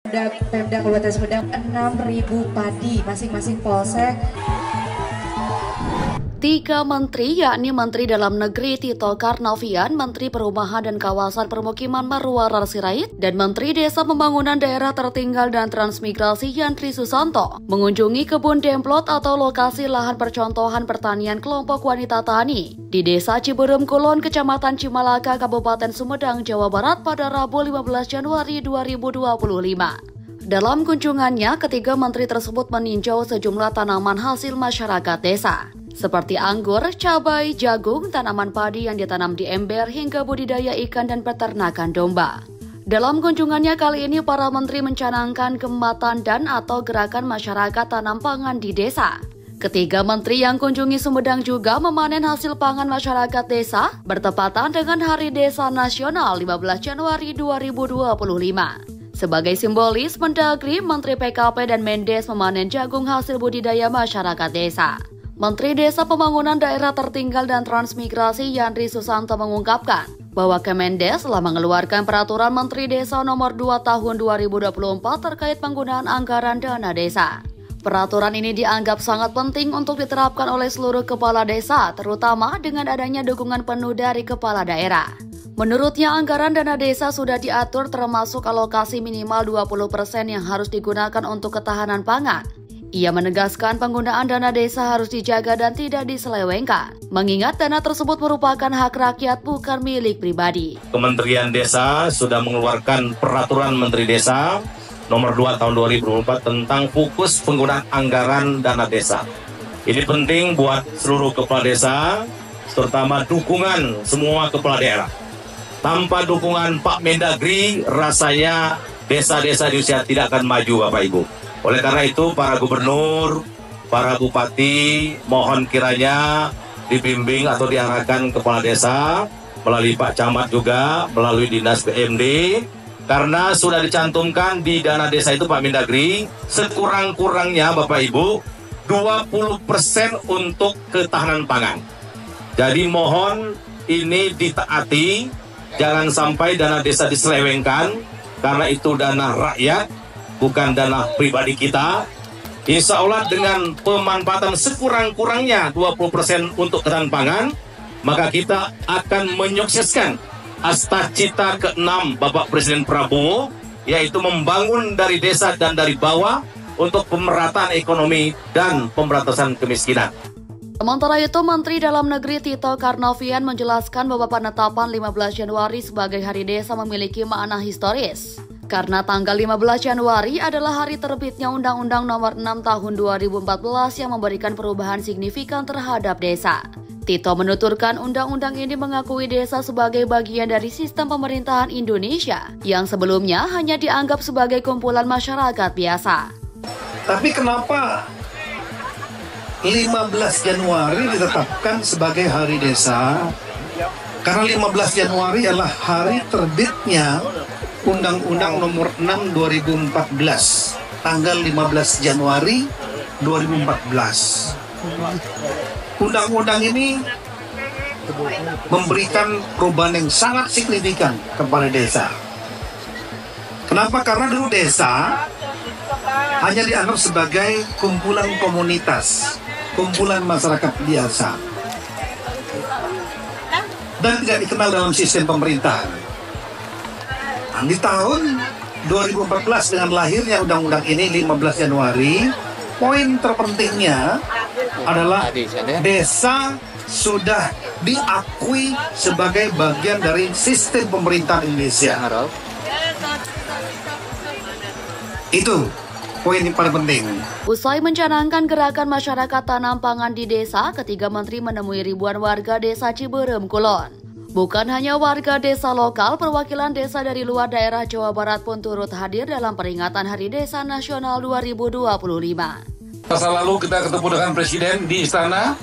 Pemda Kabupaten Sumedang 6.000 padi masing-masing polsek. 3 menteri, yakni Menteri Dalam Negeri Tito Karnavian, Menteri Perumahan dan Kawasan Permukiman Marwarar Sirait, dan Menteri Desa Pembangunan Daerah Tertinggal dan Transmigrasi Yandri Susanto mengunjungi kebun demplot atau lokasi lahan percontohan pertanian kelompok wanita tani di Desa Ciberem Kulon, Kecamatan Cimalaka, Kabupaten Sumedang, Jawa Barat pada Rabu 15 Januari 2025. Dalam kunjungannya, ketiga menteri tersebut meninjau sejumlah tanaman hasil masyarakat desa, seperti anggur, cabai, jagung, tanaman padi yang ditanam di ember, hingga budidaya ikan dan peternakan domba. Dalam kunjungannya kali ini, para menteri mencanangkan Gembatan dan atau Gerakan Masyarakat Tanam Pangan di Desa. Ketiga menteri yang kunjungi Sumedang juga memanen hasil pangan masyarakat desa bertepatan dengan Hari Desa Nasional 15 Januari 2025. Sebagai simbolis, Mendagri, Menteri PKP dan Mendes memanen jagung hasil budidaya masyarakat desa. Menteri Desa Pembangunan Daerah Tertinggal dan Transmigrasi Yandri Susanto mengungkapkan bahwa Kemendes telah mengeluarkan Peraturan Menteri Desa Nomor 2 Tahun 2024 terkait penggunaan anggaran dana desa. Peraturan ini dianggap sangat penting untuk diterapkan oleh seluruh kepala desa, terutama dengan adanya dukungan penuh dari kepala daerah. Menurutnya, anggaran dana desa sudah diatur termasuk alokasi minimal 20% yang harus digunakan untuk ketahanan pangan. Ia menegaskan penggunaan dana desa harus dijaga dan tidak diselewengkan, mengingat dana tersebut merupakan hak rakyat bukan milik pribadi. Kementerian Desa sudah mengeluarkan Peraturan Menteri Desa Nomor 2 Tahun 2024 tentang fokus penggunaan anggaran dana desa. Ini penting buat seluruh kepala desa, terutama dukungan semua kepala daerah. Tanpa dukungan Pak Mendagri, rasanya desa-desa di Indonesia tidak akan maju, Bapak Ibu. Oleh karena itu, para gubernur, para bupati, mohon kiranya dibimbing atau diarahkan kepala desa, melalui Pak Camat juga, melalui Dinas PMD, karena sudah dicantumkan di dana desa itu Pak Mendagri, sekurang-kurangnya Bapak Ibu, 20% untuk ketahanan pangan. Jadi mohon ini ditaati. Jangan sampai dana desa diselewengkan, karena itu dana rakyat, bukan dana pribadi kita. Insya Allah dengan pemanfaatan sekurang-kurangnya 20% untuk ketahanan pangan, maka kita akan menyukseskan cita ke-6 Bapak Presiden Prabowo, yaitu membangun dari desa dan dari bawah untuk pemerataan ekonomi dan pemberantasan kemiskinan. Sementara itu, Menteri Dalam Negeri Tito Karnavian menjelaskan bahwa penetapan 15 Januari sebagai Hari Desa memiliki makna historis. Karena tanggal 15 Januari adalah hari terbitnya Undang-Undang Nomor 6 Tahun 2014 yang memberikan perubahan signifikan terhadap desa. Tito menuturkan undang-undang ini mengakui desa sebagai bagian dari sistem pemerintahan Indonesia yang sebelumnya hanya dianggap sebagai kumpulan masyarakat biasa. Tapi kenapa 15 Januari ditetapkan sebagai Hari Desa? Karena 15 Januari adalah hari terbitnya Undang-Undang Nomor 6 2014, tanggal 15 Januari 2014. Undang-undang ini memberikan perubahan yang sangat signifikan kepada desa. Kenapa? Karena dulu desa hanya dianggap sebagai kumpulan komunitas, kumpulan masyarakat biasa, dan tidak dikenal dalam sistem pemerintahan. Nah, di tahun 2014 dengan lahirnya undang-undang ini 15 Januari, poin terpentingnya adalah desa sudah diakui sebagai bagian dari sistem pemerintahan Indonesia. Itu poin yang paling penting. Usai mencanangkan gerakan masyarakat tanam pangan di desa, ketiga menteri menemui ribuan warga desa Ciberem Kulon. Bukan hanya warga desa lokal, perwakilan desa dari luar daerah Jawa Barat pun turut hadir dalam peringatan Hari Desa Nasional 2025. Masa lalu kita ketemu dengan Presiden di istana,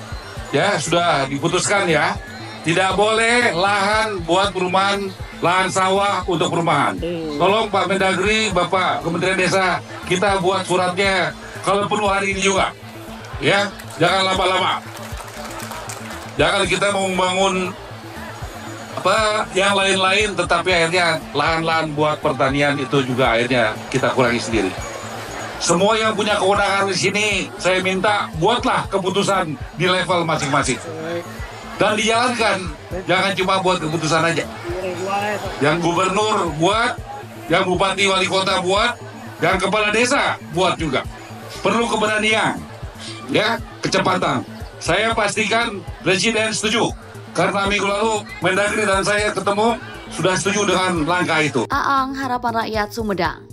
ya sudah diputuskan ya, tidak boleh lahan buat perumahan, lahan sawah untuk perumahan. Tolong Pak Mendagri, Bapak Kementerian Desa, kita buat suratnya kalau perlu hari ini juga, ya, jangan lama-lama. Jangan kita mau membangun yang lain-lain, tetapi akhirnya lahan-lahan buat pertanian itu juga akhirnya kita kurangi sendiri. Semua yang punya kewenangan di sini, saya minta buatlah keputusan di level masing-masing. Dan dijalankan, jangan cuma buat keputusan aja. Yang gubernur buat, yang bupati wali kota buat, yang kepala desa buat juga. Perlu keberanian, ya, kecepatan. Saya pastikan Presiden setuju. Karena minggu lalu Mendagri dan saya ketemu, sudah setuju dengan langkah itu. Aang, Harapan Rakyat, Sumedang.